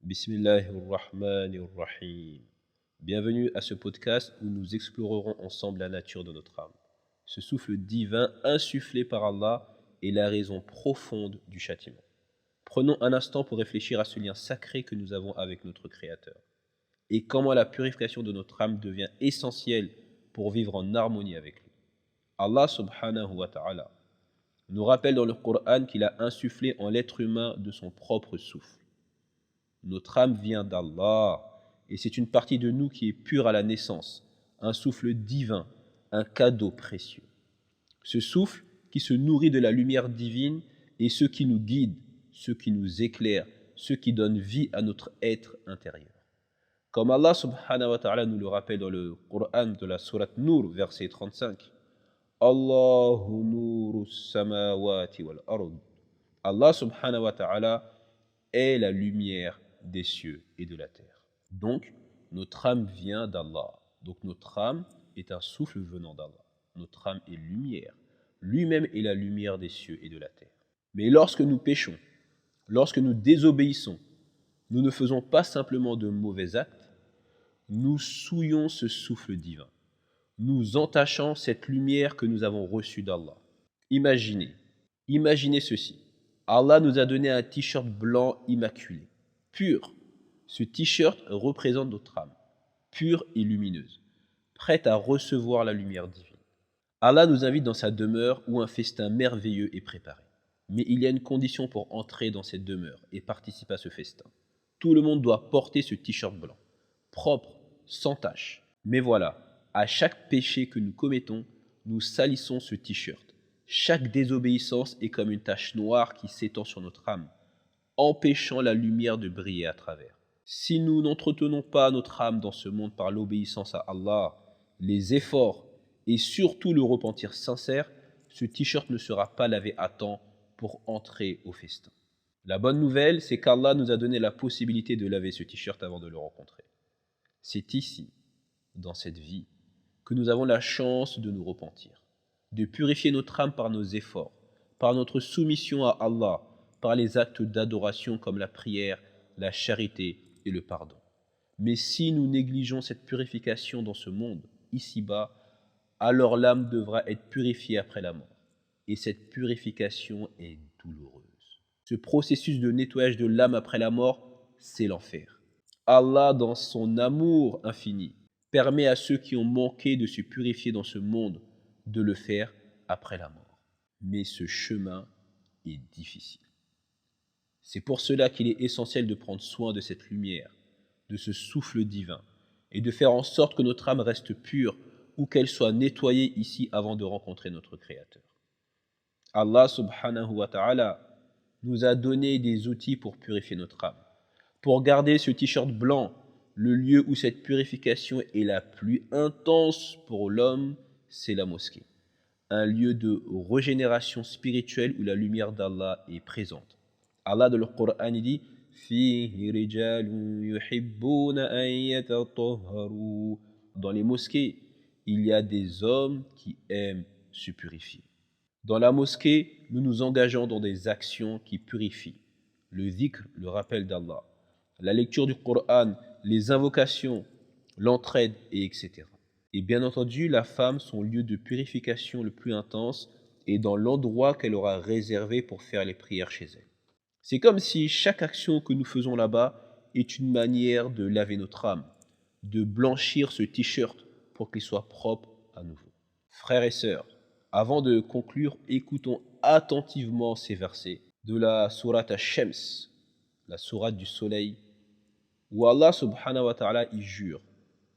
Bismillahirrahmanirrahim. Bienvenue à ce podcast où nous explorerons ensemble la nature de notre âme. Ce souffle divin insufflé par Allah est la raison profonde du châtiment. Prenons un instant pour réfléchir à ce lien sacré que nous avons avec notre Créateur et comment la purification de notre âme devient essentielle pour vivre en harmonie avec lui. Allah subhanahu wa ta'ala nous rappelle dans le Coran qu'il a insufflé en l'être humain de son propre souffle. Notre âme vient d'Allah et c'est une partie de nous qui est pure à la naissance, un souffle divin, un cadeau précieux. Ce souffle qui se nourrit de la lumière divine est ce qui nous guide, ce qui nous éclaire, ce qui donne vie à notre être intérieur. Comme Allah subhanahu wa ta'ala nous le rappelle dans le Coran de la sourate Nour, verset 35. Allahu nuru samawati wal ard. Allah subhanahu wa ta'ala est la lumière des cieux et de la terre. Donc, notre âme vient d'Allah. Donc, notre âme est un souffle venant d'Allah. Notre âme est lumière. Lui-même est la lumière des cieux et de la terre. Mais lorsque nous péchons, lorsque nous désobéissons, nous ne faisons pas simplement de mauvais actes, nous souillons ce souffle divin. Nous entachons cette lumière que nous avons reçue d'Allah. Imaginez ceci. Allah nous a donné un t-shirt blanc immaculé, pur. Ce t-shirt représente notre âme, pure et lumineuse, prête à recevoir la lumière divine. Allah nous invite dans sa demeure où un festin merveilleux est préparé. Mais il y a une condition pour entrer dans cette demeure et participer à ce festin. Tout le monde doit porter ce t-shirt blanc, propre, sans tache. Mais voilà, à chaque péché que nous commettons, nous salissons ce t-shirt. Chaque désobéissance est comme une tache noire qui s'étend sur notre âme, empêchant la lumière de briller à travers. Si nous n'entretenons pas notre âme dans ce monde par l'obéissance à Allah, les efforts et surtout le repentir sincère, ce t-shirt ne sera pas lavé à temps pour entrer au festin. La bonne nouvelle, c'est qu'Allah nous a donné la possibilité de laver ce t-shirt avant de le rencontrer. C'est ici, dans cette vie, que nous avons la chance de nous repentir, de purifier notre âme par nos efforts, par notre soumission à Allah, par les actes d'adoration comme la prière, la charité et le pardon. Mais si nous négligeons cette purification dans ce monde, ici-bas, alors l'âme devra être purifiée après la mort. Et cette purification est douloureuse. Ce processus de nettoyage de l'âme après la mort, c'est l'enfer. Allah, dans son amour infini, permet à ceux qui ont manqué de se purifier dans ce monde de le faire après la mort. Mais ce chemin est difficile. C'est pour cela qu'il est essentiel de prendre soin de cette lumière, de ce souffle divin, et de faire en sorte que notre âme reste pure ou qu'elle soit nettoyée ici avant de rencontrer notre Créateur. Allah subhanahu wa ta'ala nous a donné des outils pour purifier notre âme. Pour garder ce t-shirt blanc, le lieu où cette purification est la plus intense pour l'homme, c'est la mosquée. Un lieu de régénération spirituelle où la lumière d'Allah est présente. Allah dans le Coran dit dans les mosquées, il y a des hommes qui aiment se purifier. Dans la mosquée, nous nous engageons dans des actions qui purifient. Le dhikr, le rappel d'Allah, la lecture du Coran, les invocations, l'entraide, et etc. Et bien entendu, la femme, son lieu de purification le plus intense, est dans l'endroit qu'elle aura réservé pour faire les prières chez elle. C'est comme si chaque action que nous faisons là-bas est une manière de laver notre âme, de blanchir ce t-shirt pour qu'il soit propre à nouveau. Frères et sœurs, avant de conclure, écoutons attentivement ces versets de la sourate Ash-Shams, la sourate du soleil, où Allah subhanahu wa ta'ala y jure,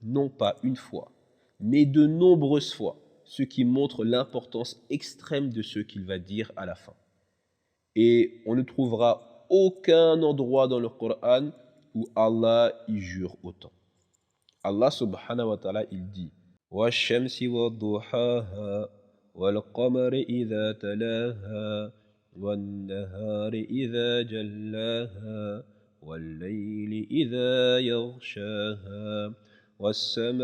non pas une fois, mais de nombreuses fois, ce qui montre l'importance extrême de ce qu'il va dire à la fin. Et on ne trouvera aucun endroit dans le Coran où Allah y jure autant. Allah subhanahu wa ta'ala, il dit وَالشَّمْسِ وَضُحَاهَا وَالْقَمَرِ إِذَا تَلَاهَا والنهار إذا جلاها والليل إذا يغشاها والسماء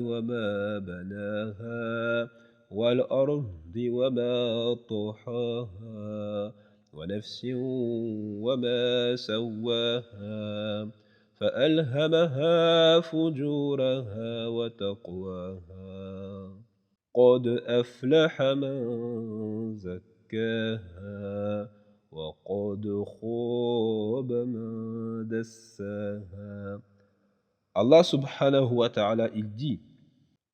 وما بناها والأرض وما طحاها ونفس وما سواها فألهمها فجورها وتقواها قد أفلح من زكاها وقد خاب من دساها. Allah subhanahu wa ta'ala, il dit,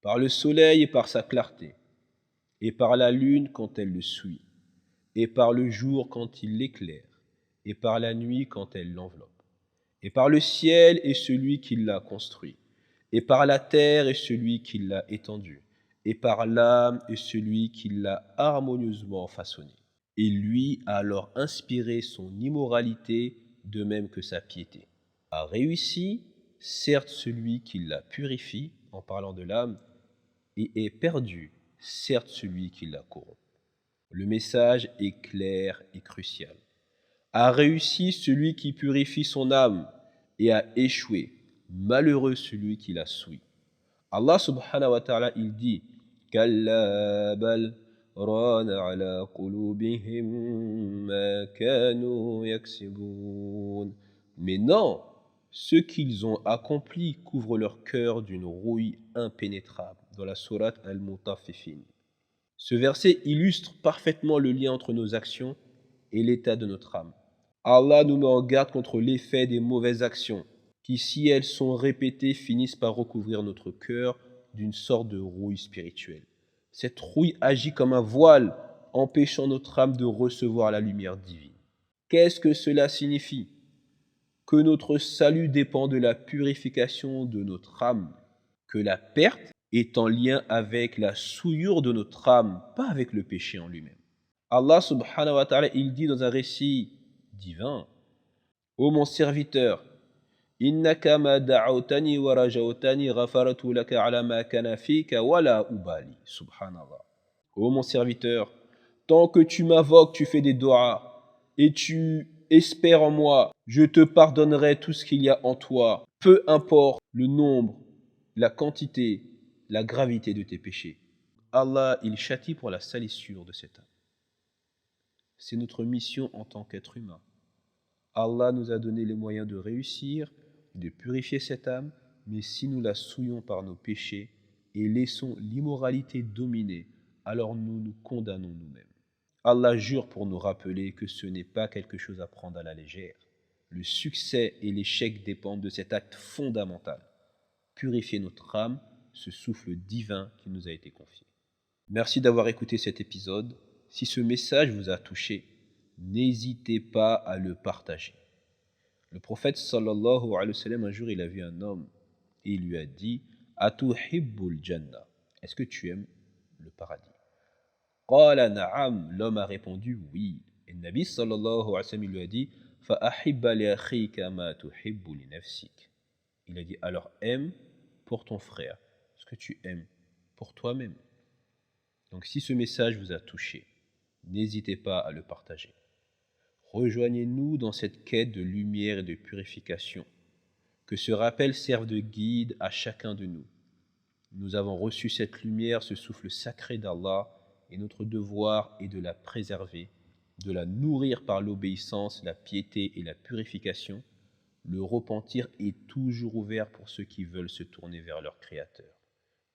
par le soleil et par sa clarté, et par la lune quand elle le suit, et par le jour quand il l'éclaire, et par la nuit quand elle l'enveloppe, et par le ciel et celui qui l'a construit, et par la terre et celui qui l'a étendue, et par l'âme et celui qui l'a harmonieusement façonné. Et lui a alors inspiré son immoralité de même que sa piété. A réussi, certes celui qui la purifie, en parlant de l'âme, et est perdu, certes celui qui la corrompt. Le message est clair et crucial. A réussi celui qui purifie son âme, et a échoué, malheureux celui qui la souille. Allah subhanahu wa ta'ala, il dit Kalla bal rana ala qulubihim ma kanu yaksibun. Mais non, ce qu'ils ont accompli couvre leur cœur d'une rouille impénétrable. Dans la sourate Al-Mutaffifin. Ce verset illustre parfaitement le lien entre nos actions et l'état de notre âme. Allah nous met en garde contre l'effet des mauvaises actions, qui, si elles sont répétées, finissent par recouvrir notre cœur d'une sorte de rouille spirituelle. Cette rouille agit comme un voile, empêchant notre âme de recevoir la lumière divine. Qu'est-ce que cela signifie? Que notre salut dépend de la purification de notre âme, que la perte est en lien avec la souillure de notre âme, pas avec le péché en lui-même. Allah subhanahu wa ta'ala, il dit dans un récit divin, ô mon serviteur, innaka ma da'awtani wa rajawtani ghafaratu laka ala ma kana fika wa la ubali. Subhanallah. Ô mon serviteur, tant que tu m'invoques, tu fais des doigts et tu espères en moi, je te pardonnerai tout ce qu'il y a en toi, peu importe le nombre, la quantité, la gravité de tes péchés. Allah, il châtie pour la salissure de cet âme. C'est notre mission en tant qu'être humain. Allah nous a donné les moyens de réussir, de purifier cette âme, mais si nous la souillons par nos péchés et laissons l'immoralité dominer, alors nous nous condamnons nous-mêmes. Allah jure pour nous rappeler que ce n'est pas quelque chose à prendre à la légère. Le succès et l'échec dépendent de cet acte fondamental. Purifier notre âme, ce souffle divin qui nous a été confié. Merci d'avoir écouté cet épisode. Si ce message vous a touché, n'hésitez pas à le partager. Le prophète sallallahu alayhi wa sallam, un jour, il a vu un homme et il lui a dit « Atuhibbul jannah » Est-ce que tu aimes le paradis? Qala na'am, l'homme a répondu « Oui ». Et le Nabi sallallahu alayhi wa sallam, il lui a dit « Fa'ahibba li akhika ma tuhibbu li nafsik » Il a dit « Alors aime pour ton frère ce que tu aimes pour toi-même ». Donc si ce message vous a touché, n'hésitez pas à le partager. Rejoignez-nous dans cette quête de lumière et de purification. Que ce rappel serve de guide à chacun de nous. Nous avons reçu cette lumière, ce souffle sacré d'Allah, et notre devoir est de la préserver, de la nourrir par l'obéissance, la piété et la purification. Le repentir est toujours ouvert pour ceux qui veulent se tourner vers leur Créateur.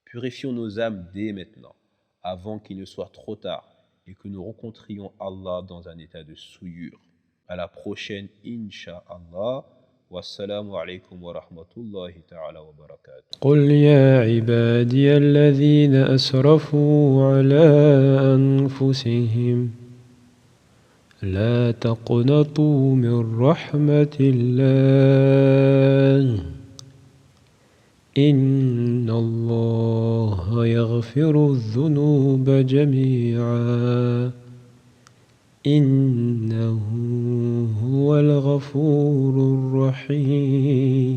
Purifions nos âmes dès maintenant, avant qu'il ne soit trop tard et que nous rencontrions Allah dans un état de souillure. À la prochaine, Inch'Allah. Wassalamu alaikum wa rahmatullahi ta'ala wa barakatuh. قل يا عبادي الذين أسرفوا على أنفسهم لا تقنطوا من رحمة الله إن الله يغفر الذنوب جميعا إنه هو الغفور الرحيم